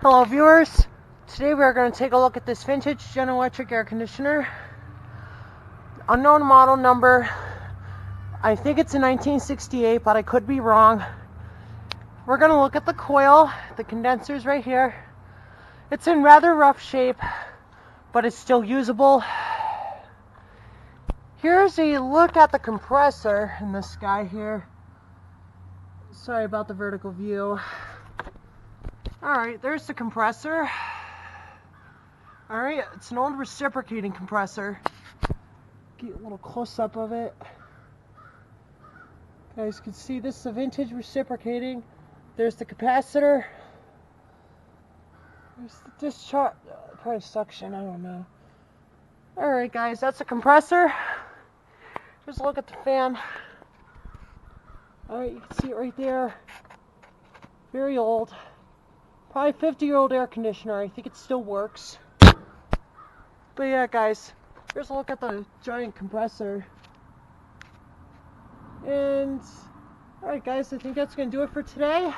Hello viewers, today we are going to take a look at this vintage General Electric air conditioner. Unknown model number, I think it's a 1968, but I could be wrong. We're going to look at the coil, the condensers right here. It's in rather rough shape, but it's still usable. Here's a look at the compressor in this guy here. Sorry about the vertical view. Alright, there's the compressor. Alright, it's an old reciprocating compressor. Get a little close-up of it. You guys can see this is a vintage reciprocating. There's the capacitor. There's the discharge. Probably suction, I don't know. Alright guys, that's the compressor. Here's a look at the fan. Alright, you can see it right there. Very old. Probably 50-year-old air conditioner. I think it still works. But yeah, guys, here's a look at the giant compressor. And, alright guys, I think that's going to do it for today.